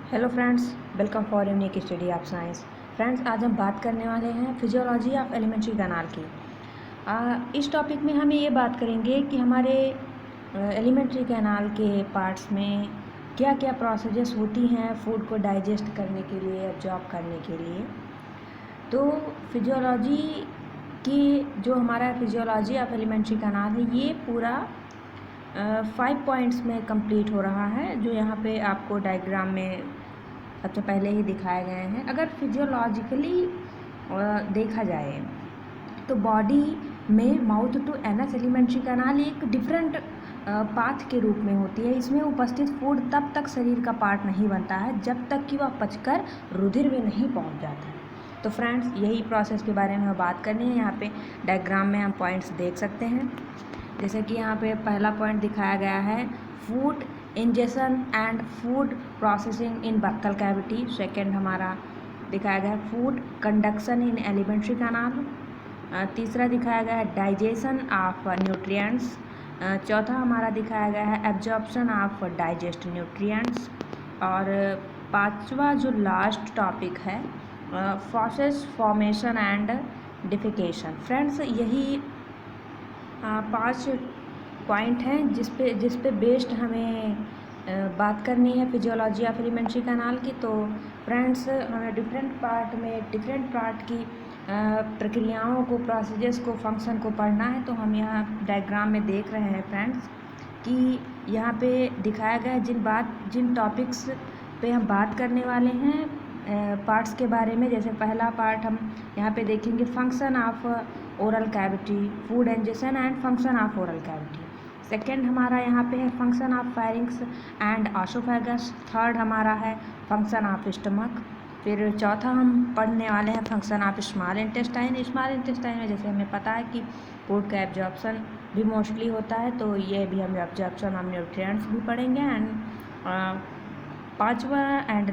Hello friends, welcome for unique study of science. Friends, आज हम बात करने वाले हैं फिजियोलॉजी ऑफ एलिमेंट्री कैनाल की। इस टॉपिक में हम ये बात करेंगे कि हमारे एलिमेंट्री कैनाल के पार्ट्स में क्या क्या प्रोसेजेस होती हैं फूड को डाइजेस्ट करने के लिए, एब्जॉर्ब करने के लिए। तो फिजियोलॉजी की जो हमारा फिजियोलॉजी ऑफ एलिमेंट्री कैनाल है, ये पूरा 5 पॉइंट्स में कंप्लीट हो रहा है, जो यहाँ पे आपको डायग्राम में सबसे पहले ही दिखाए गए हैं। अगर फिजियोलॉजिकली देखा जाए तो बॉडी में mouth to anus alimentary canal एक डिफरेंट पाथ के रूप में होती है। इसमें उपस्थित फूड तब तक शरीर का पार्ट नहीं बनता है जब तक कि वह पचकर रुधिर में नहीं पहुंच जाता है। तो फ्रेंड्स, यही प्रोसेस के बारे में बात करनी है। यहाँ पे डायग्राम में हम पॉइंट्स देख सकते हैं। जैसे कि यहाँ पे पहला पॉइंट दिखाया गया है, food ingestion and food processing in buccal cavity. Second हमारा दिखाया गया है फूड कंडक्शन इन एलिमेंट्री कैनाल। तीसरा दिखाया गया है डाइजेशन ऑफ न्यूट्रिएंट्स। चौथा हमारा दिखाया गया है एब्जॉर्प्शन ऑफ डाइजेस्ट न्यूट्रिएंट्स। और पांचवा जो लास्ट टॉपिक है, process formation and defecation. Friends, यही 5 पॉइंट हैं जिस पे बेस्ड हमें बात करनी है फिजियोलॉजी ऑफ एलिमेंट्री कैनाल की। तो फ्रेंड्स, हमें डिफरेंट पार्ट की प्रक्रियाओं को, प्रोसीजर्स को, फंक्शन को पढ़ना है। तो हम यहाँ डायग्राम में देख रहे हैं फ्रेंड्स कि यहाँ पे दिखाया गया है जिन टॉपिक्स पे हम बात करने वाले हैं पार्ट्स के बारे में। जैसे पहला पार्ट हम यहाँ पे देखेंगे function of oral cavity, food ingestion and function of oral cavity. Second हमारा यहाँ पे है function of pharynx and oesophagus. Third हमारा है फंक्शन ऑफ स्टमक। फिर चौथा हम पढ़ने वाले हैं function of small intestine. Small intestine में जैसे हमें पता है कि फूड का एब्जॉर्प्शन भी मोस्टली होता है, तो ये भी हम एब्जॉर्प्शन ऑफ न्यूट्रिएंट्स भी पढ़ेंगे। एंड पांचवा एंड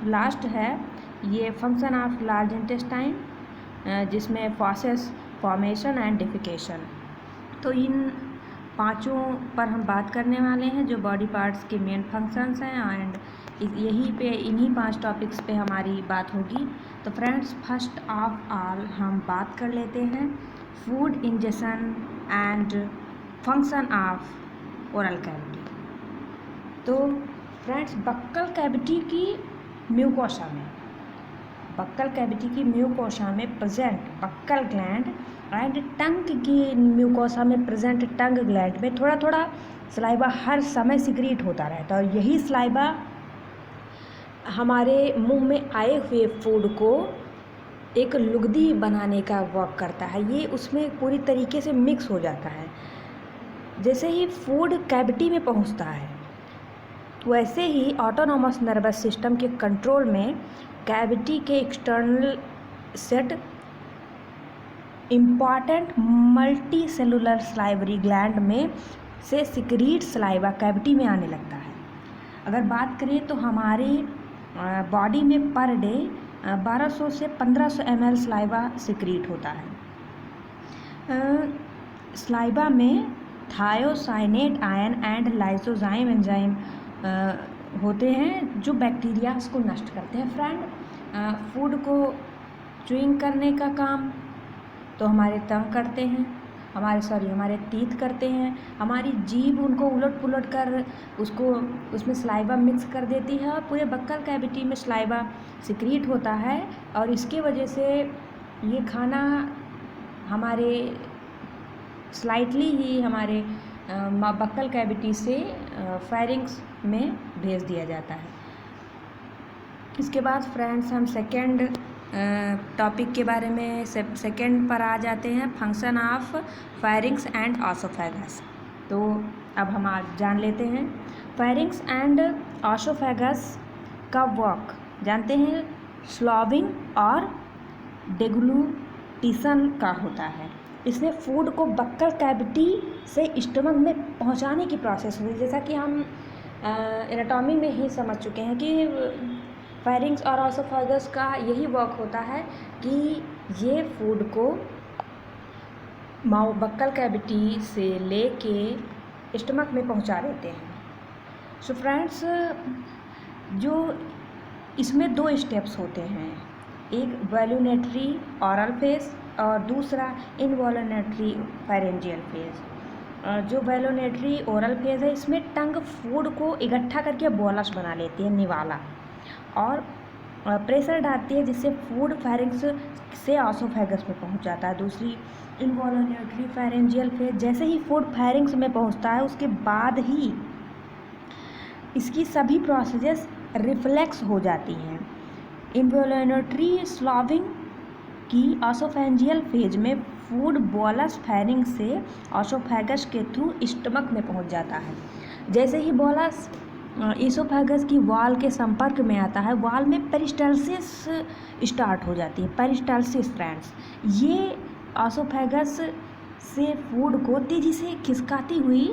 लास्ट है ये फंक्शन ऑफ लार्ज इंटेस्टाइन, जिसमें प्रोसेस फॉर्मेशन एंड डिफिकेशन। तो इन पांचों पर हम बात करने वाले हैं जो बॉडी पार्ट्स के मेन फंक्शंस हैं। एंड इन्हीं 5 टॉपिक्स पे हमारी बात होगी। तो फ्रेंड्स, फर्स्ट ऑफ ऑल हम बात कर लेते हैं food ingestion and function of oral cavity. तो फ्रेंड्स, बक्कल कैविटी की म्यूकोसा में present buccal gland and tongue की म्यूकोसा में प्रेजेंट टंग ग्लैंड में थोड़ा थोड़ा सलाइवा हर समय सिक्रीट होता रहता है। और यही सलाइवा हमारे मुंह में आए हुए फूड को एक लुगदी बनाने का वर्क करता है। ये उसमें पूरी तरीके से मिक्स हो जाता है। जैसे ही फूड कैविटी में पहुंचता है, वैसे ही ऑटोनॉमस नर्वस सिस्टम के कंट्रोल में कैविटी के external set important multi cellular salivary gland में से सिक्रीट सलाइवा कैविटी में आने लगता है। अगर बात करें तो हमारी बॉडी में पर डे 1200 से 1500 ml सलाइवा सिक्रीट होता है। सलाइवा में thiocyanate ion and lysozyme enzyme होते हैं जो बैक्टीरिया को नष्ट करते हैं। फ्रेंड, फूड को च्यूइंग करने का काम तो हमारे टंग करते हैं, हमारे टीथ करते हैं। हमारी जीभ उनको उलट पुलट कर उसमें सलाइवा मिक्स कर देती है और पूरे बक्कल कैविटी में सलाइवा सिक्रीट होता है। और इसके वजह से ये खाना हमारे स्लाइटली ही हमारे बक्कल कैविटी से फेरिंक्स में भेज दिया जाता है। इसके बाद फ्रेंड्स, हम सेकेंड टॉपिक के बारे में सेकेंड पर आ जाते हैं, function of pharynx and oesophagus. तो अब हम आज जान लेते हैं फेरिंक्स एंड ऑसोफेगस का वर्क। जानते हैं स्लॉविंग और डेग्लूटिशन का होता है। इसमें फूड को बक्कल कैविटी से स्टमक में पहुंचाने की प्रोसेस हुई। जैसा कि हम एनाटॉमी में ही समझ चुके हैं कि फेरिंक्स और ऑसोफेगस का यही वर्क होता है कि ये फूड को बक्कल कैविटी से लेके स्टमक में पहुंचा देते हैं। सो फ्रेंड्स, जो इसमें 2 स्टेप्स होते हैं, एक वॉल्यूमेट्री ओरल फेज और दूसरा इनवॉल्यूमेट्री फेरेंजियल फेज। जो वॉल्यूमेट्री ओरल फेज है, इसमें टंग फूड को इकट्ठा करके बोलस बना लेती है, निवाला, और प्रेशर डालती है जिससे फूड फेरिंग्स से ऑसोफेगस में पहुंच जाता है। दूसरी इनवॉल्यूमेट्री फेरेंजियल फेज, जैसे ही फूड फेरिंग्स में पहुंचता है उसके बाद ही इसकी सभी प्रोसेसेस रिफ्लेक्स हो जाती हैं। इनवॉल्यूमेट्री स्लॉविंग की ऑसोफेंजियल फेज में फूड बोलस फेरिंग से ऑसोफेगस के थ्रू स्टमक में पहुंच जाता है। जैसे ही बोलस ईसोफेगस की वॉल के संपर्क में आता है, वॉल में पेरिस्टाल्सिस स्टार्ट हो जाती है। पेरिस्टाल्सिस फ्रेंड्स, ये ऑसोफेगस से फूड को तेज़ी से खिसकाती हुई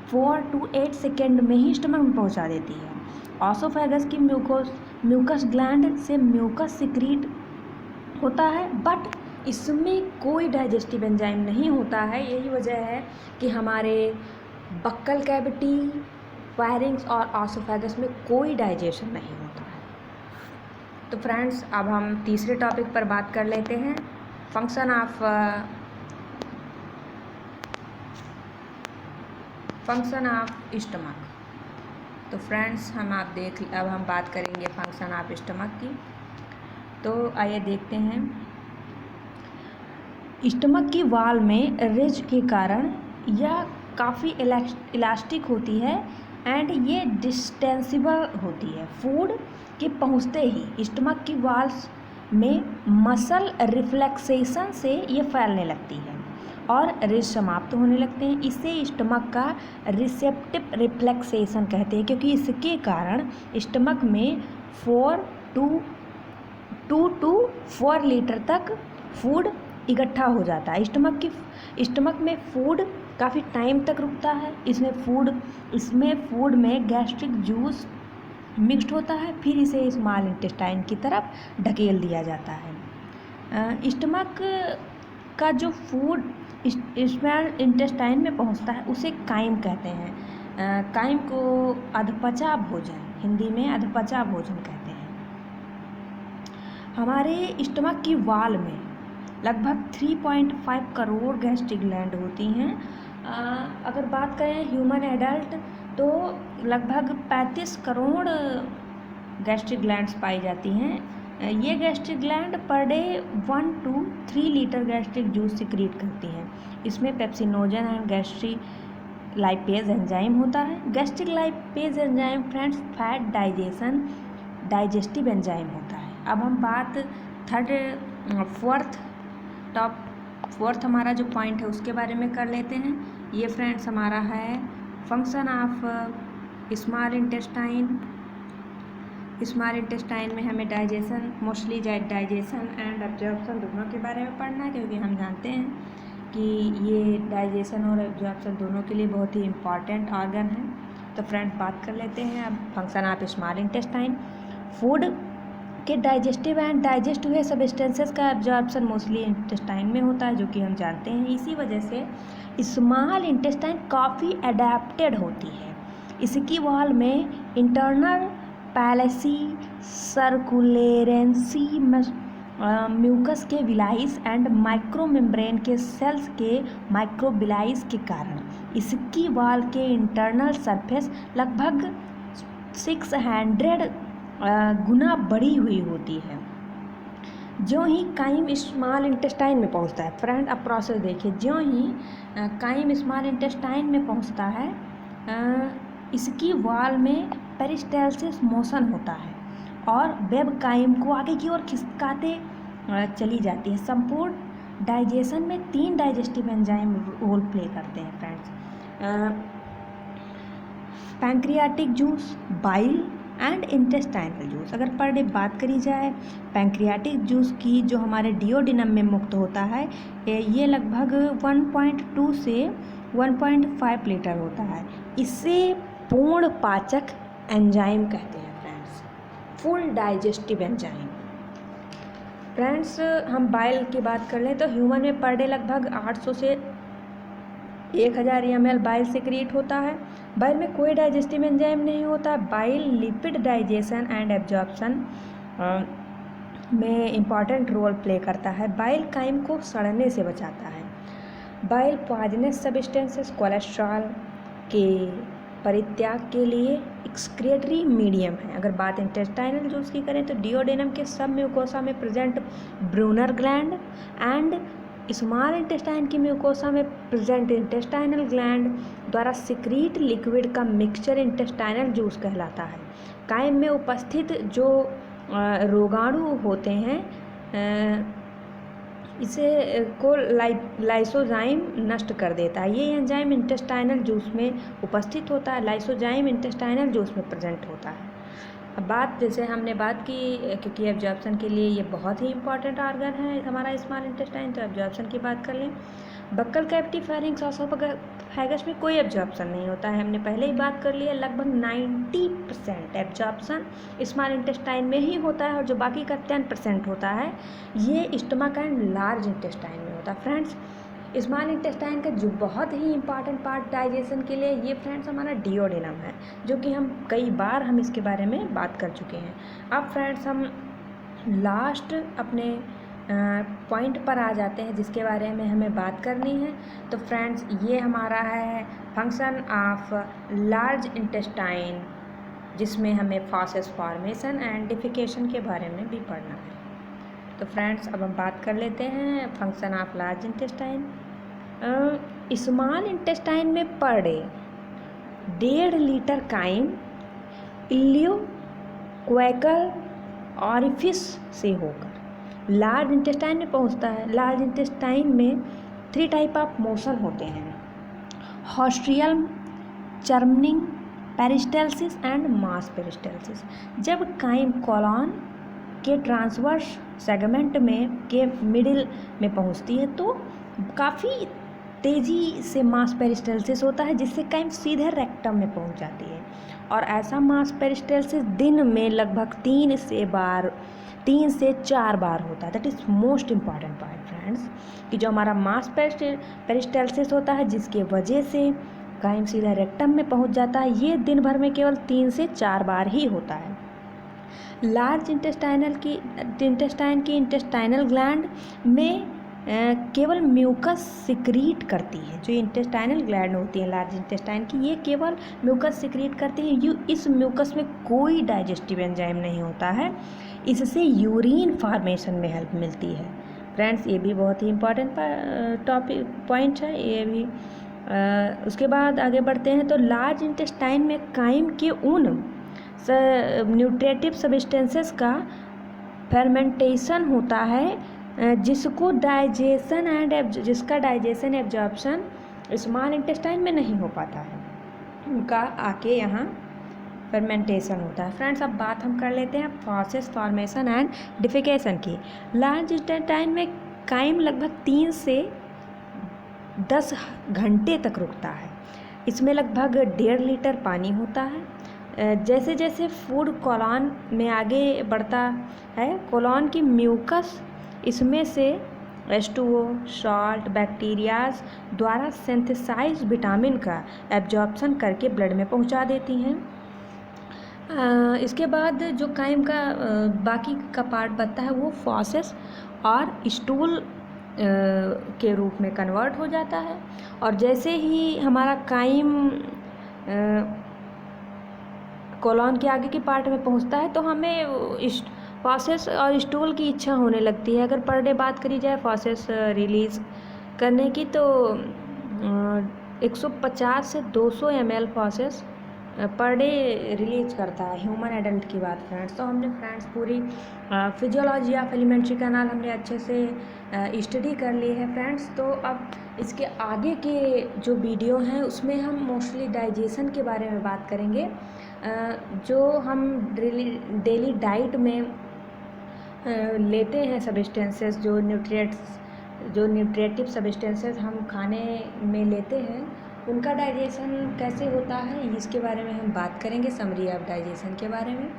4 to 8 सेकेंड में ही स्टमक में पहुंचा देती है। ऑसोफेगस की म्यूकस ग्लैंड से म्यूकस सिक्रीट होता है, बट इसमें कोई डाइजेस्टिव एंजाइम नहीं होता है। यही वजह है कि हमारे बक्कल कैविटी, फेरिंग्स और ऑसोफेगस में कोई डाइजेशन नहीं होता है। तो फ्रेंड्स, अब हम तीसरे टॉपिक पर बात कर लेते हैं, फंक्शन ऑफ स्टमक। तो फ्रेंड्स, अब हम बात करेंगे फंक्शन ऑफ स्टमक की। तो आइए देखते हैं। स्टमक की वॉल में रिज के कारण यह काफ़ी इलास्टिक होती है एंड ये डिस्टेंसिबल होती है। फूड के पहुंचते ही स्टमक की वॉल्स में मसल रिफ्लेक्सेशन से ये फैलने लगती है और रिज समाप्त होने लगते हैं। इसे स्टमक का रिसेप्टिव रिफ्लेक्सेशन कहते हैं, क्योंकि इसके कारण स्टमक में 2 to 4 लीटर तक फूड इकट्ठा हो जाता है। स्टमक में फूड काफ़ी टाइम तक रुकता है। इसमें फूड में गैस्ट्रिक जूस मिक्स्ड होता है, फिर इसे स्मॉल इंटेस्टाइन की तरफ ढकेल दिया जाता है। स्टमक का जो फूड स्मॉल इंटेस्टाइन में पहुंचता है उसे काइम कहते हैं। काइम को अधपचा भोजन, हिंदी में अधपचा भोजन कहते हैं। हमारे स्टमक की वॉल में लगभग 3.5 करोड़ गैस्ट्रिक ग्लैंड होती हैं। अगर बात करें ह्यूमन एडल्ट, तो लगभग 35 करोड़ गैस्ट्रिक ग्लैंड्स पाई जाती हैं। ये gastric gland per day 1 to 3 litre gastric juice secrete करती हैं। इसमें pepsinogen and gastric lipase enzyme होता है। Gastric lipase enzyme friends fat digestive enzyme होता है। अब हम बात फोर्थ हमारा जो पॉइंट है उसके बारे में कर लेते हैं। ये फ्रेंड्स हमारा है function of small intestine. Small intestine में हमें मोस्टली डाइजेशन एंड एब्जॉर्प्शन दोनों के बारे में पढ़ना है, क्योंकि हम जानते हैं कि ये डाइजेशन और एब्जॉर्प्शन दोनों के लिए बहुत ही इम्पॉर्टेंट ऑर्गन है। तो फ्रेंड्स, बात कर लेते हैं अब function of small intestine. Food के डाइजेस्टिव एंड डाइजेस्ट हुए सब्सटेंसेस का एब्जॉर्प्शन मोस्टली इंटेस्टाइन में होता है, जो कि हम जानते हैं। इसी वजह से स्मॉल इंटेस्टाइन काफ़ी अडेप्टेड होती है। इसकी वॉल में इंटरनल पैलेसी सर्कुलेरेंसी म्यूकस के विलाइस एंड माइक्रोमेम्ब्रेन के सेल्स के माइक्रोबिलाइस के कारण इसकी वॉल के इंटरनल सरफेस लगभग 600 गुना बड़ी हुई होती है। जो ही काइम स्मॉल इंटेस्टाइन में पहुंचता है, फ्रेंड अब प्रोसेस देखिए, जो ही काइम स्मॉल इंटेस्टाइन में पहुंचता है, इसकी वॉल में पेरिस्टाल्सिस मोशन होता है और वेब काइम को आगे की ओर खिसकाते चली जाती है। संपूर्ण डाइजेशन में 3 डाइजेस्टिव एंजाइम रोल प्ले करते हैं friends. Pancreatic juice, bile and intestinal juice. अगर पर डे बात करी जाए पैंक्रियाटिक जूस की, जो हमारे डिओडिनम में मुक्त होता है, ये लगभग 1.2 से 1.5 लीटर होता है। इसे पूर्ण पाचक एंजाइम कहते हैं friends, full digestive enzyme. Friends, हम बाइल की बात कर लें तो ह्यूमन में पर डे लगभग 800 से 1000 ml बाइल सिक्रीट होता है। बाइल में कोई डाइजेस्टिव एंजाइम नहीं होता। Bile lipid digestion and absorption में इम्पॉर्टेंट रोल प्ले करता है। बाइल काइम को सड़ने से बचाता है। बाइल पॉइजनस सब्सटेंसेस कोलेस्ट्रॉल के परित्याग के लिए एक्सक्रीटरी मीडियम है। अगर बात इंटेस्टाइनल जूस की करें तो डिओडेनम के सब म्यूकोसा में present Brunner gland and small intestine की म्यूकोसा में प्रेजेंट इंटेस्टाइनल ग्लैंड द्वारा सिक्रीट लिक्विड का मिक्सचर इंटेस्टाइनल जूस कहलाता है। काइम में उपस्थित जो रोगाणु होते हैं इसे को लाइसोजाइम नष्ट कर देता है। ये एंजाइम इंटेस्टाइनल जूस में उपस्थित होता है। लाइसोजाइम इंटेस्टाइनल जूस में प्रेजेंट होता है। अब बात जैसे हमने बात की, क्योंकि एब्जॉर्प्शन के लिए ये बहुत ही इंपॉर्टेंट ऑर्गन है हमारा स्मॉल इंटेस्टाइन, तो एब्जॉर्प्शन की बात कर लें। बक्कल कैविटी फेरिंक्स ऑसोफेगस में कोई एब्जॉर्प्शन नहीं होता है। हमने पहले ही बात कर ली है, लगभग 90% एब्जॉर्प्शन स्मॉल इंटेस्टाइन में ही होता है और जो बाकी का 10% होता है ये स्टमक एंड लार्ज इंटेस्टाइन में होता है। फ्रेंड्स, स्मॉल इंटेस्टाइन का जो बहुत ही इंपॉर्टेंट पार्ट डाइजेशन के लिए ये फ्रेंड्स हमारा डिओडेनम है, जो कि हम कई बार हम इसके बारे में बात कर चुके हैं। अब फ्रेंड्स हम लास्ट अपने पॉइंट पर आ जाते हैं जिसके बारे में हमें बात करनी है। तो फ्रेंड्स ये हमारा है फंक्शन ऑफ लार्ज इंटेस्टाइन, जिसमें हमें फॉसेस फॉर्मेशन एंड डिफिकेशन के बारे में भी पढ़ना है। तो फ्रेंड्स अब हम बात कर लेते हैं function of large intestine. Small intestine में per day 1.5 litre chyme ileocaecal orifice से होकर लार्ज इंटेस्टाइन में पहुंचता है। लार्ज इंटेस्टाइन में 3 टाइप ऑफ मोशन होते हैं: हॉस्ट्रियल, चर्मनिंग पेरिस्टल्सिस एंड मास पेरिस्टल्सिस। जब काइम कोलॉन के ट्रांसवर्स सेगमेंट में के मिडिल में पहुंचती है तो काफ़ी तेज़ी से मास पेरिस्टल्सिस होता है, जिससे काइम सीधे रेक्टम में पहुंच जाती है। और ऐसा मास पेरिस्टल्सिस दिन में लगभग 3 से 4 बार होता है। That is most important point friends, कि जो हमारा मास पेरिस्टल्सिस होता है जिसके वजह से काइम सीधा रेक्टम में पहुंच जाता है, ये दिन भर में केवल 3 से 4 बार ही होता है। लार्ज इंटेस्टाइन की इंटेस्टाइनल ग्लैंड में केवल म्यूकस सिक्रीट करती है। जो इंटेस्टाइनल ग्लैंड होती है लार्ज इंटेस्टाइन की, ये केवल म्यूकस सिक्रीट करती है। इस म्यूकस में कोई डाइजेस्टिव एंजाइम नहीं होता है, इससे यूरिन फॉर्मेशन में हेल्प मिलती है। फ्रेंड्स ये भी बहुत ही इंपॉर्टेंट टॉपिक पॉइंट है ये भी। उसके बाद आगे बढ़ते हैं तो लार्ज इंटेस्टाइन में काइम के उन न्यूट्रिटिव सब्सटेंसेस का फर्मेंटेशन होता है जिसका डाइजेशन एब्जॉर्प्शन स्मॉल इंटेस्टाइन में नहीं हो पाता है, उनका आके यहाँ फर्मेंटेशन होता है। फ्रेंड्स अब बात हम कर लेते हैं फॉसेस फॉर्मेशन एंड डिफिकेशन की। लार्ज इंटेस्टाइन में काइम लगभग 3 से 10 घंटे तक रुकता है। इसमें लगभग 1.5 लीटर पानी होता है। जैसे जैसे फूड कोलॉन में आगे बढ़ता है, कोलॉन की म्यूकस इसमें से H2O, सॉल्ट, बैक्टीरियाज द्वारा सिंथेसाइज विटामिन का एब्जॉर्प्शन करके ब्लड में पहुंचा देती हैं। इसके बाद जो काइम का बाकी का पार्ट बचता है वो फॉसेस और स्टूल के रूप में कन्वर्ट हो जाता है। और जैसे ही हमारा काइम कोलॉन के आगे के पार्ट में पहुंचता है तो हमें फॉसेस और स्टूल की इच्छा होने लगती है। अगर पर डे बात करी जाए फॉसेस रिलीज़ करने की तो 150 से 200 ml फॉसेस पर डे रिलीज करता है ह्यूमन एडल्ट की बात फ्रेंड्स। तो हमने फ्रेंड्स पूरी फिजियोलॉजी ऑफ एलिमेंट्री कैनाल हमने अच्छे से स्टडी कर ली है फ्रेंड्स। तो अब इसके आगे के जो वीडियो हैं उसमें हम मोस्टली डाइजेशन के बारे में बात करेंगे। जो हम डेली डाइट में लेते हैं सब्सटेंसेस, जो न्यूट्रिटिव सब्सटेंसेस हम खाने में लेते हैं, उनका डाइजेशन कैसे होता है इसके बारे में हम बात करेंगे, समरी ऑफ डाइजेशन के बारे में।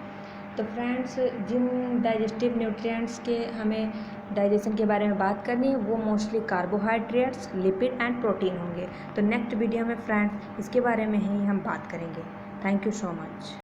तो फ्रेंड्स, जिन डाइजेस्टिव न्यूट्रिएंट्स के हमें डाइजेशन के बारे में बात करनी है वो mostly carbohydrates, lipid and protein होंगे। तो नेक्स्ट वीडियो में फ्रेंड्स इसके बारे में ही हम बात करेंगे। Thank you so much.